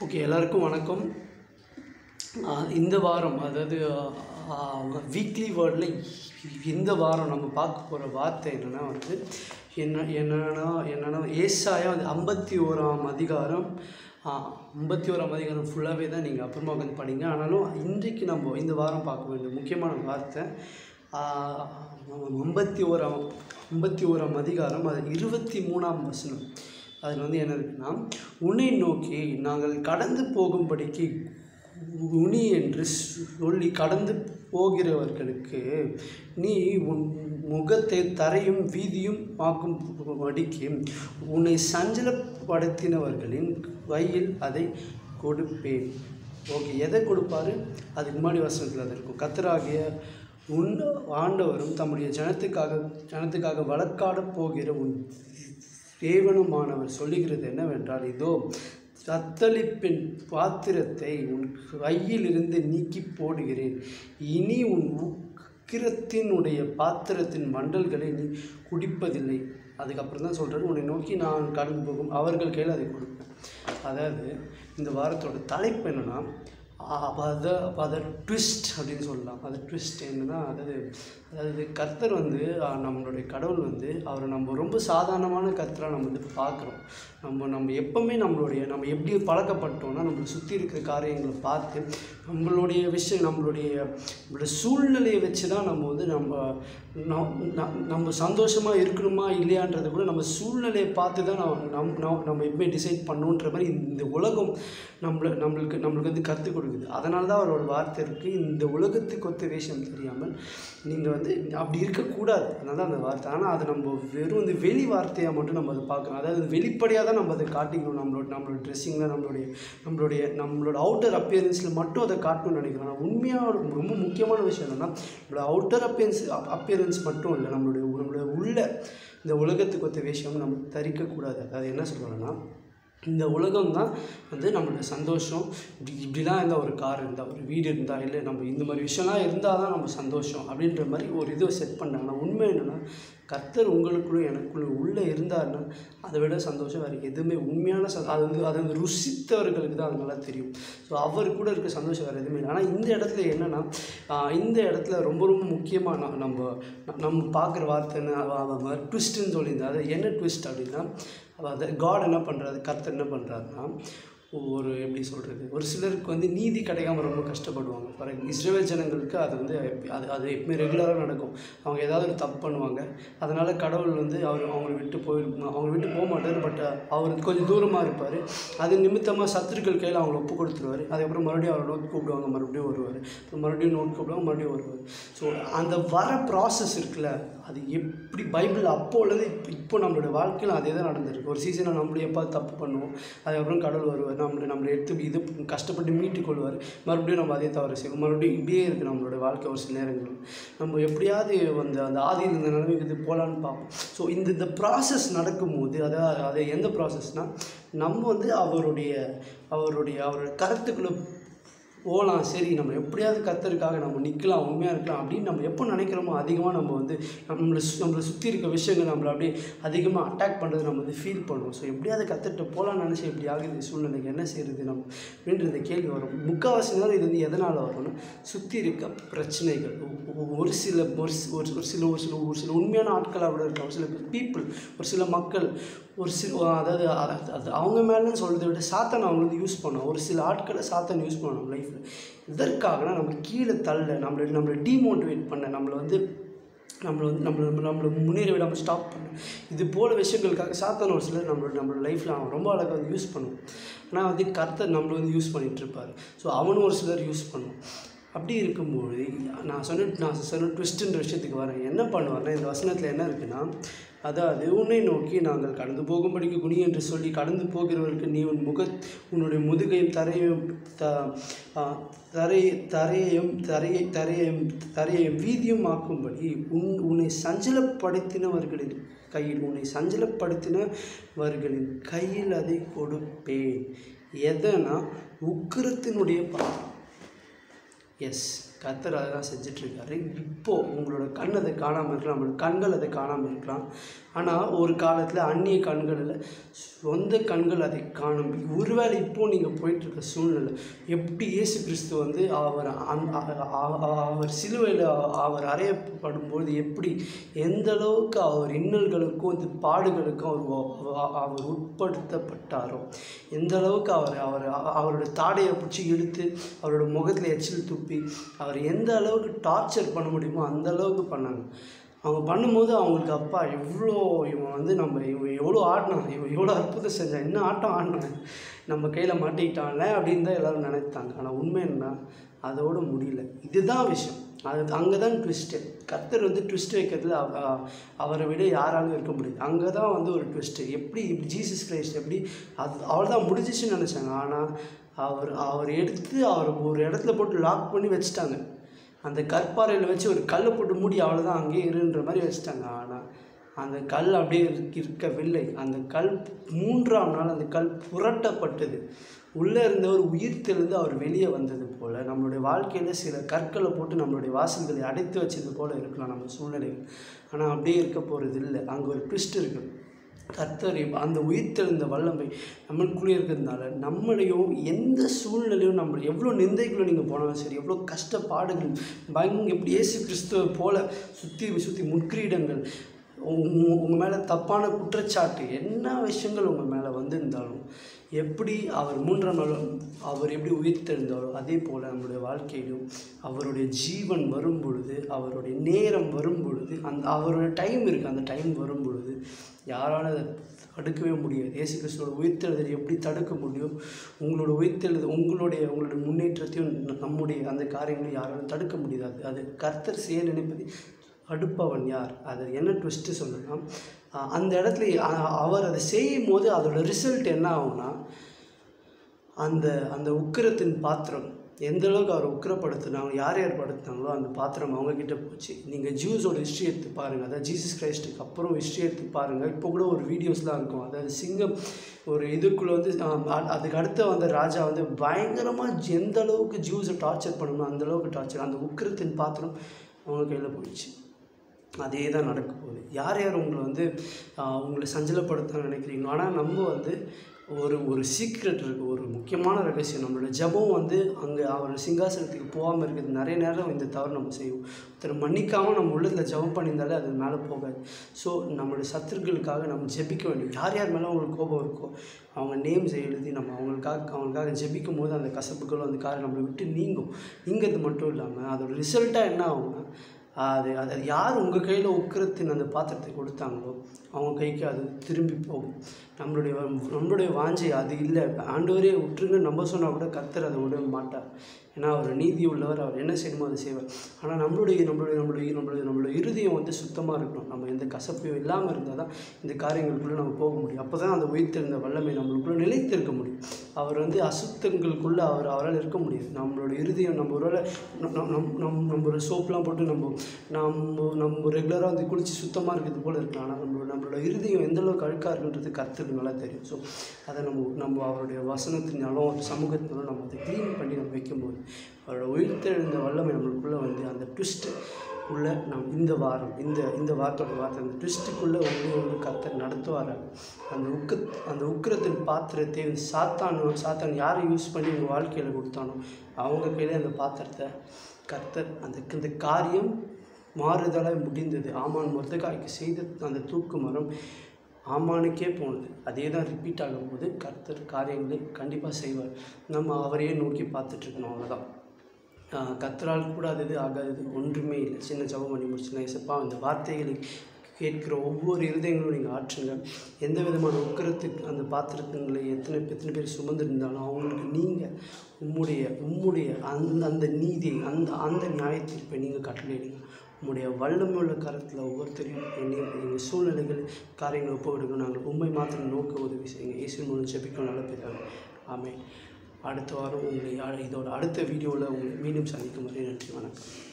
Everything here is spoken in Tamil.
ஓகே, எல்லாருக்கும் வணக்கம். இந்த வாரம் அதாவது வீக்லி வேர்டில் இந்த வாரம் நம்ம பார்க்க போகிற வார்த்தை என்னென்னா ஏசாயா 51ஆம் அதிகாரம். 51ஆம் அதிகாரம் ஃபுல்லாகவே தான் நீங்கள் அப்புறமா உட்காந்து படிங்க. ஆனாலும் இன்றைக்கு நம்ம இந்த வாரம் பார்க்க வேண்டிய முக்கியமான வார்த்தை 51ஆம் அதிகாரம், அது 23ஆம் வசனம். அதில் என்ன இருக்குன்னா, உன்னை நோக்கி நாங்கள் கடந்து போகும்படிக்கு குனி என்று சொல்லி கடந்து போகிறவர்களுக்கு நீ உன் முகத்தை தரையும் வீதியும் ஆக்கும்படிக்கு உன்னை சஞ்சலப்படுத்தினவர்களின் கையில் அதை கொடுப்பேன். ஓகே, எதை கொடுப்பாரு? அதுக்கு முன்னாடி வசனத்தில் அது இருக்கும். கர்த்தராகிய உன் ஆண்டவரும் தம்முடைய ஜனத்துக்காக வழக்காட போகிற உன் தேவனுமானவர் சொல்லுகிறது என்னவென்றால், இதோ தத்தளிப்பின் பாத்திரத்தை உன் கையிலிருந்து நீக்கி போடுகிறேன். இனி உன் உக்கிரத்தினுடைய பாத்திரத்தின் மண்டல்களை நீ குடிப்பதில்லை. அதுக்கப்புறம் தான் சொல்கிறார், உன்னை நோக்கி நான் கடந்து போகும் அவர்கள் கையில் அதை கொடுப்பேன். அதாவது இந்த வாரத்தோட தலைப்பு என்னென்னா, அதை ட்விஸ்ட் அப்படின்னு சொல்லலாம். அது ட்விஸ்ட் என்னென்னா, அதாவது கர்த்தர் நம்மளுடைய கடவுள் அவரை நம்ம ரொம்ப சாதாரணமான கர்த்தராக நம்ம பார்க்குறோம். நம்ம எப்போவுமே நம்ம எப்படி பழக்கப்பட்டோம்னா, நம்மளை சுற்றி இருக்கிற காரியங்களை பார்த்து நம்மளுடைய விஷயம் நம்மளுடைய சூழ்நிலையை வச்சு தான் நம்ம சந்தோஷமாக இருக்கணுமா இல்லையான்றதை கூட நம்ம சூழ்நிலையை பார்த்து தான் நம்ம எப்பவுமே டிசைட் பண்ணணுன்ற மாதிரி இந்த உலகம் நம்மளுக்கு கற்றுக் கொடுக்குது. அதனால தான் அவரோட வார்த்தை இருக்குது, இந்த உலகத்துக்கு ஒத்த விஷயம் தெரியாமல் நீங்கள் அப்படி இருக்கக்கூடாது. அதனால தான் அந்த வார்த்தை. ஆனால் அதை நம்ம வெறும் வெளி வார்த்தையாக மட்டும் நம்ம அதை பார்க்கணும். அதாவது வெளிப்படையாக தான் நம்ம அதை காட்டிக்கணும். நம்மளோட ட்ரெஸ்ஸிங்கில் நம்மளோட அவுட்டர் அப்பியரன்ஸில் மட்டும் அதை காட்டணும்னு நினைக்கிறோம். ஆனால் உண்மையாக ரொம்ப முக்கியமான விஷயம் என்னென்னா, நம்மளோட அவுட்டர் அப்பியரன்ஸ் மட்டும் இல்லை, நம்மளுடைய உள்ள இந்த உலகத்துக்கு ஒத்த விஷயம் நம்ம தரிக்கக்கூடாது. அதாவது என்ன சொல்கிறோன்னா, இந்த உலகம் தான் நம்மளுடைய சந்தோஷம். இப்படிலாம் இருந்தால், ஒரு கார் இருந்தால், ஒரு வீடு இருந்தால், இல்லை நம்ம இந்த மாதிரி விஷயம்லாம் இருந்தால் தான் நம்ம சந்தோஷம் அப்படின்ற மாதிரி ஒரு இதை செட் பண்ணாங்கன்னா, உண்மை என்னென்னா, கர்த்தர் உங்களுக்குள்ளே எனக்குள்ளே உள்ளே இருந்தாருன்னா அதை விட சந்தோஷம் வேறு எதுவுமே உண்மையான அது ருசித்தவர்களுக்கு தான் அது நல்லா தெரியும். ஸோ அவர் கூட இருக்க சந்தோஷம் வேறு எதுவுமே இல்லை. ஆனால் இந்த இடத்துல என்னென்னா, இந்த இடத்துல ரொம்ப ரொம்ப முக்கியமாக நம்ம பார்க்குற வார்த்தை என்ன, ட்விஸ்ட்டுன்னு சொல்லியிருந்தேன். அது என்ன ட்விஸ்ட் அப்படின்னா, அதை காட் என்ன பண்ணுறாரு, கர்த்தர் என்ன பண்ணுறாருன்னா, எப்படி சொல்கிறது, ஒரு சிலருக்கு நீதி கிடைக்காம ரொம்ப கஷ்டப்படுவாங்க. ஃபார் இஸ்ரவேல் ஜனங்களுக்கு அது எப்பவுமே ரெகுலராக நடக்கும். அவங்க ஏதாவது ஒரு தப்பு பண்ணுவாங்க, அதனால் கடவுள் அவங்களை விட்டு போக மாட்டார். பட் அவர் கொஞ்சம் தூரமாக இருப்பார். அது நிமித்தமாக சத்துருக்கள் கையில் அவங்கள ஒப்பு கொடுத்துருவார். அதுக்கப்புறம் மறுபடியும் அவரை நோக்கி கூப்பிடுவாங்க, மறுபடியும் வருவார். மறுபடியும் நோக்கி கூப்பிடுவாங்க, மறுபடியும் வருவார். ஸோ அந்த வர ப்ராசஸ் இருக்குல்ல, அது எப்படி பைபிள் அப்போலேருந்து இப்போ நம்மளோட வாழ்க்கையில் அதே தான் நடந்திருக்கு. ஒரு சீசனை நம்மளும் எப்போ தப்பு பண்ணுவோம், அதுக்கப்புறம் கடவுள் வருவார், நம்மளை எடுத்து இது கஷ்டப்பட்டு மீட்டு கொள்வார். மறுபடியும் நம்ம அதே தவறு செய்வோம். மறுபடியும் இப்படியே இருக்குது நம்மளோட வாழ்க்கை. ஒரு சில நேரங்கள் நம்ம எப்படியாவது அந்த ஆதியில் இந்த நிலைமைக்கு இது போகலான்னு பார்ப்போம். ஸோ இந்த ப்ராசஸ் நடக்கும்போது அது எந்த ப்ராசஸ்னால், நம்ம அவருடைய கருத்துக்களை போகலாம், சரி நம்ம எப்படியாவது கர்த்தருக்காக நம்ம நிற்கலாம், உண்மையாக இருக்கலாம் அப்படின்னு நம்ம எப்போ நினைக்கிறோமோ, அதிகமாக நம்ம நம்மளை சுற்றி இருக்க விஷயங்கள் நம்மளை அப்படியே அதிகமாக அட்டாக் பண்ணுறது நம்ம ஃபீல் பண்ணுவோம். ஸோ எப்படியாவது கர்த்தர்கிட்ட போகலான்னு நினச்சி எப்படி ஆகுது சூழ்நிலைக்கு என்ன செய்கிறது நம்ம அப்படின்ற கேள்வி வரும். முக்கால்வாசி நேரம் இது எதனால் வரும்னா, சுற்றி இருக்க பிரச்சனைகள். ஒரு சில உண்மையான ஆட்களாக கூட இருக்க, ஒரு சில பீப்புள், ஒரு சில மக்கள், அதாவது அவங்க மேலேன்னு சொல்கிறத விட சாத்தான் அவங்க யூஸ் பண்ணுவோம். ஒரு சில ஆட்களை சாத்தான் யூஸ் பண்ணுவோம் நம்ம லைஃப்பில். இதற்காகனா நம்ம கீழே தள்ள, நம்மளை டீமோட்டிவேட் பண்ண, நம்மளை முன்னேற விடாமல் ஸ்டாப் பண்ண, இது போல் விஷயங்களுக்காக சாத்தான் ஒரு சிலர் நம்மளோட லைஃப்பில் அவன் ரொம்ப அழகாக யூஸ் பண்ணுவோம். ஆனால் கர்த்தர் நம்மளை யூஸ் பண்ணிகிட்ருப்பார். ஸோ அவனும் ஒரு சிலர் யூஸ் பண்ணுவோம். அப்படி இருக்கும்போது நான் சொன்ன ட்விஸ்ட்டுன்ற விஷயத்துக்கு வரேன். என்ன பண்ணுவார்னா, இந்த வசனத்தில் என்ன இருக்குன்னா, அதாவது உன்னை நோக்கி நாங்கள் கடந்து போகும்படிக்கு குனி என்று சொல்லி கடந்து போகிறவர்களுக்கு நீ உன்னுடைய முதுகையும் தரையையும் வீதியும் ஆக்கும்படி உன்னை சஞ்சலப்படுத்தினவர்களின் கையில் அதை கொடுப்பேன். எதனா உக்கிரத்தினுடைய எஸ், கர்த்தர் அதெல்லாம் செஞ்சிட்ருக்காரு. இப்போது உங்களோட கண் அதை காணாமல் இருக்கலாம், நம்மளோட கண்கள் அதை காணாமல் இருக்கலாம். ஆனால் ஒரு காலத்தில் அந்நிய கண்களில் சொந்த கண்கள் அதை காணும். ஒருவேளை இப்போது நீங்கள் போயிட்டுருக்க சூழ்நிலை எப்படி இயேசு கிறிஸ்து வந்து அவர் சிலுவையில் அவர் அறையப்படும்போது எப்படி எந்த அளவுக்கு அவர் இன்னல்களுக்கும் இந்த பாடுகளுக்கும் அவர் உட்படுத்தப்பட்டாரோ, எந்த அளவுக்கு அவரோட தாடையை பிடிச்சி இழுத்து அவரோட முகத்தில் எச்சில் துப்பி அவர் எந்த அளவுக்கு டார்ச்சர் பண்ண முடியுமோ அந்த அளவுக்கு பண்ணாங்க. அவங்க பண்ணும்போது அவங்களுக்கு அப்பா இவன் வந்து இவன் எவ்வளோ ஆடினான், இவன் எவ்வளோ அற்புதம் செஞ்சான், என்ன ஆட்டம் ஆடினான், நம்ம கையில் மாட்டிக்கிட்டான்ல அப்படின்னு தான் எல்லோரும் நினைத்தாங்க. ஆனால் உண்மை என்ன, அதோடு முடியல. இதுதான் விஷயம். அங்கே தான் ட்விஸ்ட்டு. கர்த்தர் வந்து ட்விஸ்ட் வைக்கிறதுல அவரை விட யாராலும் இருக்க முடியாது. அங்கே தான் வந்து ஒரு ட்விஸ்ட்டு. எப்படி ஜீசஸ் கிரைஸ்ட் எப்படி அவ்வளோதான் முடிஞ்சிச்சுன்னு நினச்சாங்க. ஆனால் அவர் எடுத்து அவர் ஒரு இடத்துல போட்டு லாக் பண்ணி வச்சுட்டாங்க. அந்த கற்பாறையில் வச்சு ஒரு கல்லை போட்டு மூடி அவ்வளோதான் அங்கேயே இருன்ற மாதிரி வச்சுட்டாங்க. ஆனால் அந்த கல் அப்படியே இருக்கவில்லை. அந்த கல் 3ஆம் நாள் அந்த கல் புரட்டப்பட்டது. உள்ளே இருந்தவர் உயிர் தெளிந்து அவர் வெளியே வந்தது போல் நம்மளுடைய வாழ்க்கையில் சில கற்களை போட்டு நம்மளுடைய வாசல்களை அடைத்து வச்சது போல் இருக்கலாம் நம்ம சூழ்நிலைகள். ஆனால் அப்படியே இருக்க போகிறது இல்லை. அங்கே ஒரு ட்விஸ்ட் இருக்குது. கர்த்தர் அந்த உயிர்த்தெழுந்த வல்லமை நம்மளுக்குள்ளே இருக்கிறதுனால நம்மளையும் எந்த சூழ்நிலையும் நம்ம எவ்வளோ நிந்தைக்குள்ளே நீங்கள் போனாலும் சரி, எவ்வளோ கஷ்டப்பாடுகள் எப்படி இயேசு கிறிஸ்துவை போல் சுற்றி முற்கிரீடங்கள் உங்கள் மேலே தப்பான குற்றச்சாட்டு என்ன விஷயங்கள் உங்கள் மேலே வந்திருந்தாலும், எப்படி அவர் 3ஆம் நாள் அவர் எப்படி உயிர்த்தெழுந்தாரோ அதே போல் நம்மளுடைய வாழ்க்கையிலும் அவருடைய ஜீவன் வரும் பொழுது, அவருடைய நேரம் வரும் பொழுது, அவருடைய டைம் இருக்குது. அந்த டைம் வரும் பொழுது யாராலும் அதை தடுக்கவே முடியாது. இயேசு கிறிஸ்துவோட உயிர்த்தெழுதலை எப்படி தடுக்க முடியும்? உங்களோட உயிர்த்தெழுதல் உங்களுடைய முன்னேற்றத்தையும் நம்முடைய அந்த காரியங்களையும் யாராலும் தடுக்க முடியாது. அது கர்த்தர் செய்ய நினைப்பது அடுப்பவன் யார்? அது என்ன ட்விஸ்ட்டு சொல்லணும்னா, அந்த இடத்துல அவர் அதை செய்யும் போது அதோட ரிசல்ட் என்ன ஆகும்னா, அந்த உக்கிரத்தின் பாத்திரம் எந்த அளவுக்கு அவர் உக்கிரப்படுத்தினாங்க, யார் படுத்தினாங்களோ அந்த பாத்திரம் அவங்கக்கிட்ட போச்சு. நீங்கள் ஜூஸோட ஹிஸ்ட்ரி எடுத்து பாருங்கள். அதாவது ஜீசஸ் கிரைஸ்ட்டுக்கு அப்புறம் ஹிஸ்ட்ரி எடுத்து பாருங்கள். இப்போ கூட ஒரு வீடியோஸ்லாம் இருக்கும். அதாவது சிங்கம் ஒரு இதுக்குள்ளே வந்து அதுக்கு அடுத்த வந்த ராஜா வந்து பயங்கரமாக எந்த அளவுக்கு ஜூஸை டார்ச்சர் பண்ணணும் அந்தளவுக்கு டார்ச்சர். அந்த உக்கிரத்தின் பாத்திரம் அவங்க கையில் போயிடுச்சு. அதே தான் நடக்க போகுது. யார் உங்களை வந்து உங்களை சஞ்சலப்படுத்த நினைக்கிறீங்களோ, ஆனால் நம்ம வந்து ஒரு சீக்ரெட் இருக்குது, ஒரு முக்கியமான ரகசியம். நம்மளோட ஜபம் வந்து அங்கே அவரோட சிங்காசனத்துக்கு போகாமல் இருக்கிறது. நிறைய நேரம் இந்த தவறு நம்ம செய்வோம். ஒருத்தர் மன்னிக்காமல் நம்ம உள்ளத்தில் ஜபம் பண்ணியிருந்தாலே அது மேலே போகாது. ஸோ நம்மளுடைய சத்துருக்களுக்காக நம்ம ஜெபிக்க வேண்டியது. யார் மேலே அவங்களுக்கு கோபம் இருக்கோ அவங்க நேம்ஸை எழுதி நம்ம அவங்களுக்காக ஜெபிக்கும் போது அந்த கசப்புகளும் அந்த காரியம் நம்மளை விட்டு நீங்கிறது மட்டும் இல்லாமல் அதோட ரிசல்ட்டாக என்ன ஆகும்னா, அது யார் உங்கள் கையில் உக்கிரத்தின் அந்த பாத்திரத்தை கொடுத்தாங்களோ அவங்க கைக்கு அது திரும்பி போகும். நம்மளுடைய வாஞ்சை அது இல்லை. ஆண்டவரே விட்டுருங்க நம்ம சொன்னால் கூட கர்த்தர் அதை விட மாட்டார். ஏன்னா அவர் நீதி உள்ளவர், அவர் என்ன செய்யணுமோ அதை செய்வார். ஆனால் நம்மளுடைய இருதயம் வந்து சுத்தமாக இருக்கணும். நம்ம எந்த கசப்பையும் இல்லாமல் இருந்தால் தான் இந்த காரியங்களுக்குள்ளே நம்ம போக முடியும். அப்போ தான் அந்த உயிர்த்தெழுந்த வல்லமை நம்மளுக்குள்ளே நிலைத்திருக்க முடியும். அவர் வந்து அசுத்தங்களுக்குள்ளே அவரால் இருக்க முடியாது. நம்மளோட இருதயம் நம்ம ஒரு சோப்லாம் போட்டு நம்ம ரெகுலராக வந்து குளித்து சுத்தமாக இருக்கிறது போல் இருக்கலாம். ஆனால் நம்மளோட இருதயம் எந்தளவுக்கு அழுக்காக இருக்குன்றது கர்த்தருக்கு நல்லா தெரியும். ஸோ அதை நம்ம அவருடைய வசனத்தினாலும் சமூகத்தினாலும் நம்ம அதை க்ளீன் பண்ணி நம்ம வைக்கும்போது அவரோட உயிர்த்தெழுந்த வல்லமை நம்மளுக்குள்ளே வந்து அந்த ட்விஸ்ட்டுக்குள்ளே இந்த வாரத்தோட வார்த்தை அந்த ட்விஸ்ட்டுக்குள்ளே வந்து கர்த்தர் நடத்துவாராங்க. அந்த உக்கிரத்தின் பாத்திரத்தை சாத்தான் யாரை யூஸ் பண்ணி உங்கள் வாழ்க்கையில் கொடுத்தானோ அவங்க கையிலே அந்த பாத்திரத்தை கர்த்தர் அந்த காரியம் மாறுதலாக முடிந்தது. ஆமான் மொர்தெகாய்க்கு செய்த அந்த தூக்கு மரம் ஆமானுக்கே போனது. அதே தான் ரிப்பீட் ஆகும்போது கர்த்தர் காரியங்களை கண்டிப்பாக செய்வார். நம்ம அவரையே நோக்கி பார்த்துட்ருக்கணும். அவ்வளோதான். கர்த்தரால் கூடாதது ஆகாதது ஒன்றுமே இல்லை. சின்ன ஜெபம் பண்ணி முடிச்சுன்னா, ஏசப்பா இந்த வார்த்தைகளை கேட்கிற ஒவ்வொரு இருதயங்களும் நீங்கள் ஆற்றுங்க. எந்த விதமான உக்கிரத்துக்கு அந்த பாத்திரத்துங்களை எத்தனை பேர் சுமந்திருந்தாலும் அவங்களுக்கு நீங்கள் உம்முடைய அந்த நீதி அந்த நியாயத்தீர்ப்பை நீங்கள் கட்டளையிடுங்க. உம்முடைய வல்லமையுள்ள கரத்தில் ஒவ்வொருத்தரையும் எங்கள் சூழ்நிலைகள் காரியங்களை ஒப்புவிடுங்க. நாங்கள் உண்மை மாத்திரம் நோக்க உதவி செய்யுங்க. இயேசு மூலம் ஜெபிக்க நல்ல பிதாவே. ஆமென். அடுத்த வாரம் உங்களை இதோட அடுத்த வீடியோவில் உங்களை மீண்டும் சந்திக்கும் வரை நன்றி, வணக்கம்.